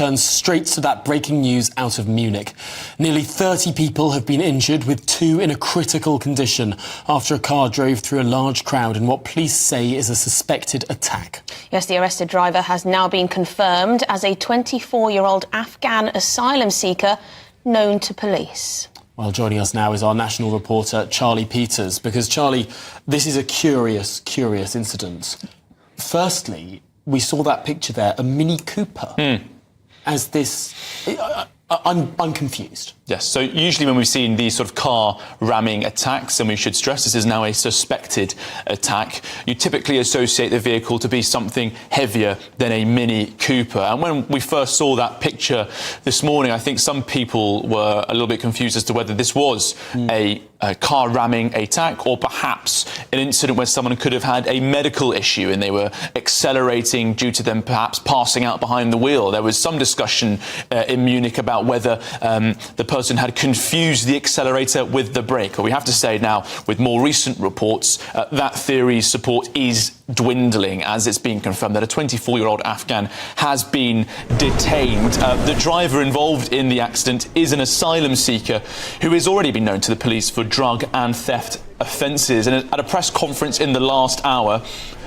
turns straight to that breaking news out of Munich. Nearly 30 people have been injured, with 2 in a critical condition after a car drove through a large crowd in what police say is a suspected attack. Yes, the arrested driver has now been confirmed as a 24-year-old Afghan asylum seeker known to police. Well, joining us now is our national reporter, Charlie Peters, because, Charlie, this is a curious incident. Firstly, we saw that picture there, a Mini Cooper, as this... I'm confused. Yes, so usually when we've seen these sort of car ramming attacks, and we should stress this is now a suspected attack, you typically associate the vehicle to be something heavier than a Mini Cooper. And when we first saw that picture this morning, I think some people were a little bit confused as to whether this was a car ramming attack or perhaps an incident where someone could have had a medical issue and they were accelerating due to them perhaps passing out behind the wheel. There was some discussion in Munich about whether the person had confused the accelerator with the brake. But we have to say now, with more recent reports, that theory's support is dwindling, as it's been confirmed that a 24-year-old Afghan has been detained. The driver involved in the accident is an asylum seeker who has already been known to the police for drug and theft offences. And at a press conference in the last hour,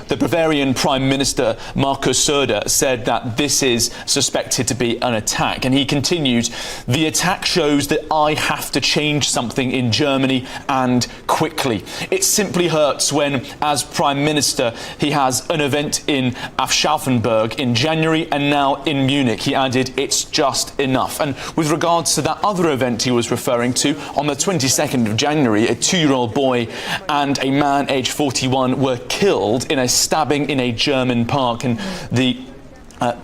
the Bavarian Prime Minister, Markus Söder, said that this is suspected to be an attack. And he continued, "The attack shows that I have to change something in Germany, and quickly. It simply hurts when, as Prime Minister, he has an event in Aschaffenburg in January and now in Munich." He added, "It's just enough." And with regards to that other event he was referring to, on the 22nd of January, a 2-year-old boy and a man aged 41 were killed in a stabbing in a German park, and the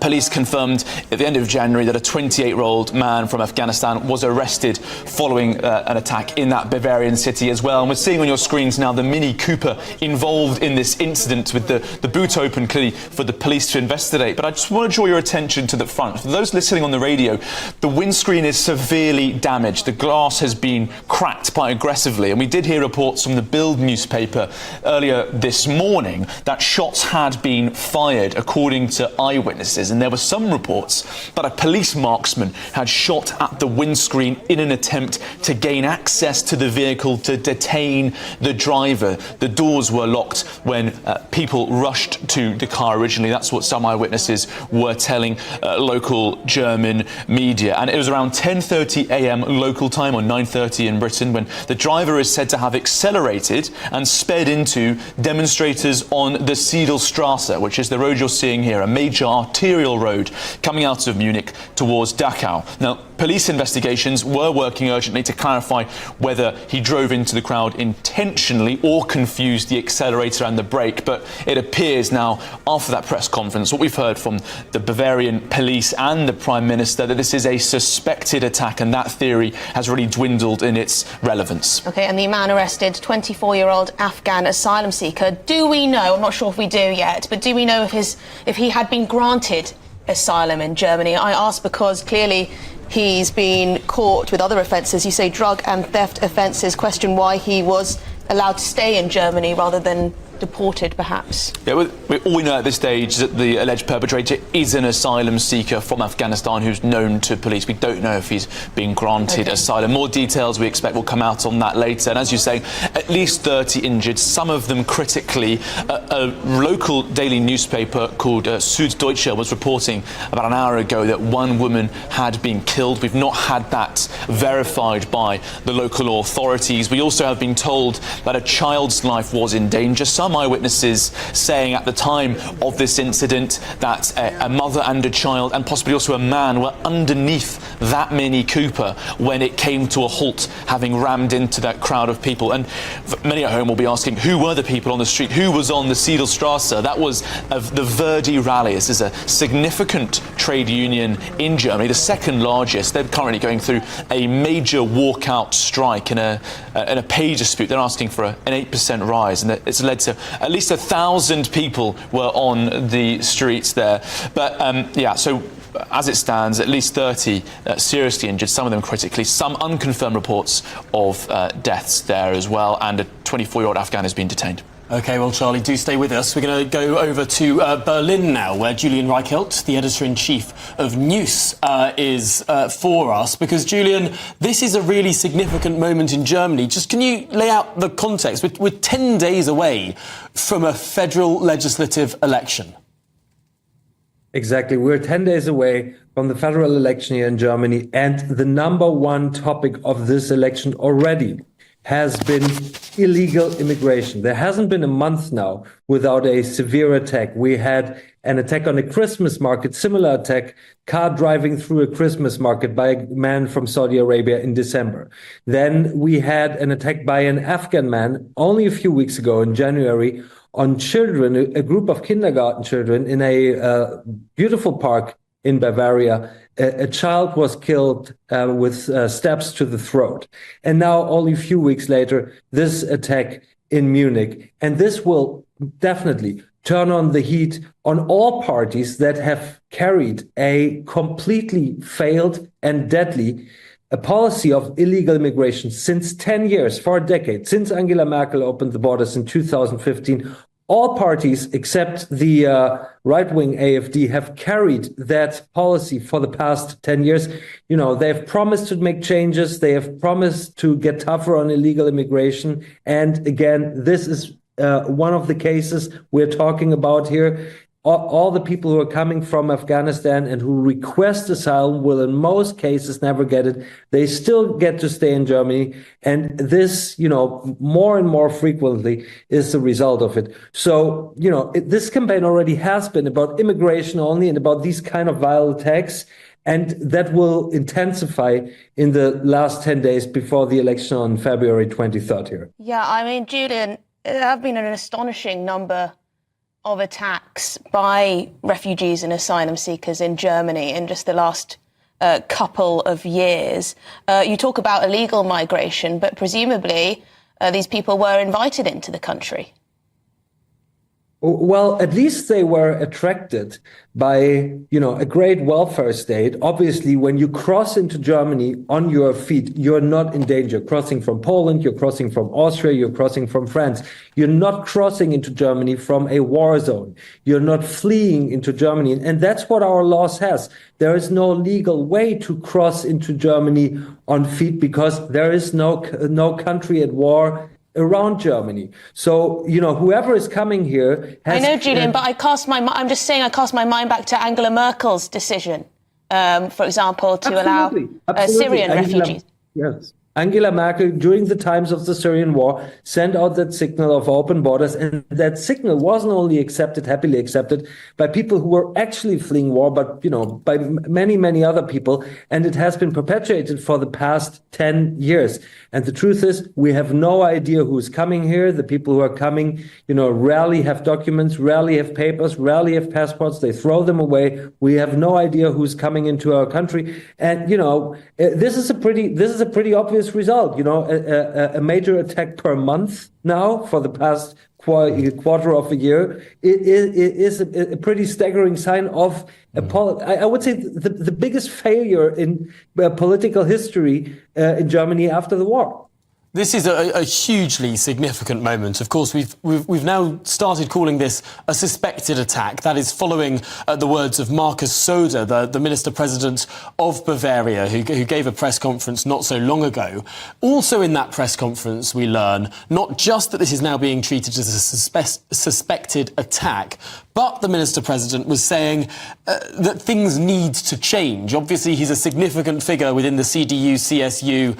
police confirmed at the end of January that a 28-year-old man from Afghanistan was arrested following an attack in that Bavarian city as well. And we're seeing on your screens now the Mini Cooper involved in this incident, with the boot open clearly for the police to investigate. But I just want to draw your attention to the front. For those listening on the radio, the windscreen is severely damaged. The glass has been cracked quite aggressively. And we did hear reports from the Bild newspaper earlier this morning that shots had been fired, according to eyewitnesses. And there were some reports that a police marksman had shot at the windscreen in an attempt to gain access to the vehicle to detain the driver. The doors were locked when people rushed to the car originally. That's what some eyewitnesses were telling local German media. And it was around 10:30 a.m. local time, or 9:30 in Britain, when the driver is said to have accelerated and sped into demonstrators on the Siedelstrasse, which is the road you're seeing here, a major arterial road coming out of Munich towards Dachau. Now, police investigations were working urgently to clarify whether he drove into the crowd intentionally or confused the accelerator and the brake. But it appears now, after that press conference, what we've heard from the Bavarian police and the Prime Minister, that this is a suspected attack, and that theory has really dwindled in its relevance. OK, and the man arrested, 24-year-old Afghan asylum seeker, do we know, I'm not sure if we do yet, but do we know if he had been granted asylum in Germany? I ask because clearly he's been caught with other offences. You say drug and theft offences. Question why he was allowed to stay in Germany rather than deported, perhaps. Yeah, all we know at this stage is that the alleged perpetrator is an asylum seeker from Afghanistan who's known to police. We don't know if he's been granted asylum. More details we expect will come out on that later. And as you say, at least 30 injured, some of them critically. A local daily newspaper called Süddeutsche was reporting about an hour ago that one woman had been killed. We've not had that verified by the local authorities. We also have been told that a child's life was in danger. Some eyewitnesses saying at the time of this incident that a mother and a child, and possibly also a man, were underneath that Mini Cooper when it came to a halt, having rammed into that crowd of people. And many at home will be asking, who were the people on the street? Who was on the Siedelstrasse? That was the Verdi rally. This is a significant trade union in Germany, the second largest. They're currently going through a major walkout strike in a pay dispute. They're asking for an 8% rise, and it's led to at least 1,000 people were on the streets there. But yeah, so as it stands, at least 30 seriously injured, some of them critically, some unconfirmed reports of deaths there as well, and a 24-year-old Afghan has been detained. OK, well, Charlie, do stay with us. We're going to go over to Berlin now, where Julian Reichelt, the editor-in-chief of News, is for us. Because, Julian, this is a really significant moment in Germany. Just can you lay out the context? We're 10 days away from a federal legislative election. Exactly. We're 10 days away from the federal election here in Germany. And the number one topic of this election already has been illegal immigration. There hasn't been a month now without a severe attack. We had an attack on a Christmas market, similar attack, car driving through a Christmas market by a man from Saudi Arabia in December. Then we had an attack by an Afghan man only a few weeks ago in January on children, a group of kindergarten children in a beautiful park in Bavaria. A child was killed with stabs to the throat. And now, only a few weeks later, this attack in Munich. And this will definitely turn on the heat on all parties that have carried a completely failed and deadly a policy of illegal immigration since 10 years, for a decade, since Angela Merkel opened the borders in 2015. All parties except the right-wing AfD have carried that policy for the past 10 years. You know, they've promised to make changes. They have promised to get tougher on illegal immigration. And again, this is one of the cases we're talking about here. All the people who are coming from Afghanistan and who request asylum will in most cases never get it. They still get to stay in Germany. And this, you know, more and more frequently is the result of it. So, you know, this campaign already has been about immigration only and about these kind of vile attacks. And that will intensify in the last 10 days before the election on February 23rd here. Yeah, I mean, Julian, there have been an astonishing number of attacks by refugees and asylum seekers in Germany in just the last couple of years. You talk about illegal migration, but presumably these people were invited into the country. Well, at least they were attracted by, you know, a great welfare state. Obviously, when you cross into Germany on your feet, you're not in danger. Crossing from Poland, you're crossing from Austria, you're crossing from France. You're not crossing into Germany from a war zone. You're not fleeing into Germany. And that's what our law says. There is no legal way to cross into Germany on feet because there is no country at war around Germany. So, you know, whoever is coming here has... I know, Julian, but I cast my mind back to Angela Merkel's decision, for example, to allow Syrian refugees. Yes. Angela Merkel, during the times of the Syrian war, sent out that signal of open borders, and that signal wasn't only happily accepted by people who were actually fleeing war, but, you know, by many, many other people, and it has been perpetuated for the past 10 years. And the truth is, we have no idea who's coming here. The people who are coming, you know, rarely have documents, rarely have papers, rarely have passports. They throw them away. We have no idea who's coming into our country. And, you know, this is a pretty obvious result. You know, a major attack per month now for the past quarter of a year. It is a pretty staggering sign of I would say the biggest failure in political history in Germany after the war. This is a hugely significant moment. Of course, we've now started calling this a suspected attack. That is following the words of Markus Söder, the Minister-President of Bavaria, who gave a press conference not so long ago. Also in that press conference, we learn not just that this is now being treated as a suspected attack, but the Minister-President was saying that things need to change. Obviously, he's a significant figure within the CDU-CSU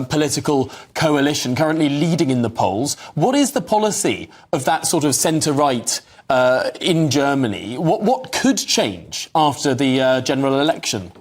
political coalition, currently leading in the polls. What is the policy of that sort of centre-right in Germany? What could change after the general election?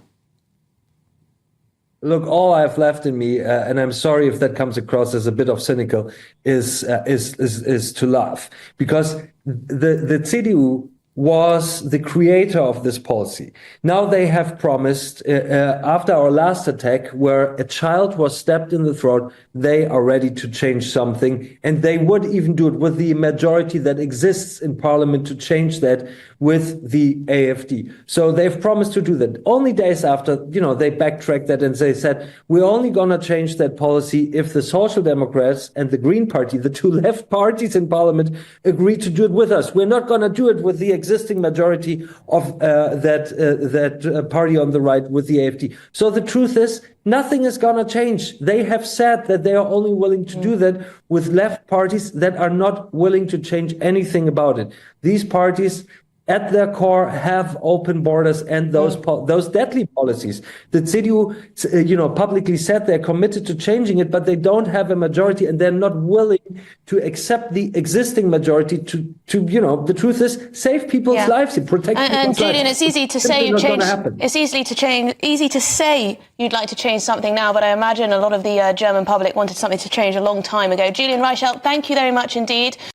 Look, all I have left in me, and I'm sorry if that comes across as a bit of cynical, is to laugh, because the CDU was the creator of this policy. Now they have promised, after our last attack, where a child was stabbed in the throat, they are ready to change something. And they would even do it with the majority that exists in parliament to change that with the AfD. So they've promised to do that. Only days after, they backtracked that and they said, we're only going to change that policy if the Social Democrats and the Green Party, the two left parties in parliament, agree to do it with us. We're not going to do it with the existing majority of that party on the right, with the AfD. So the truth is, nothing is going to change. They have said that they are only willing to do that with left parties that are not willing to change anything about it. These parties, at their core, have open borders and those deadly policies. The CDU, publicly said they're committed to changing it, but they don't have a majority, and they're not willing to accept the existing majority to the truth is, save people's lives and protect people's lives. And Julian, it's easy to say change. It's easy to say you'd like to change something now, but I imagine a lot of the German public wanted something to change a long time ago. Julian Reichelt, thank you very much indeed.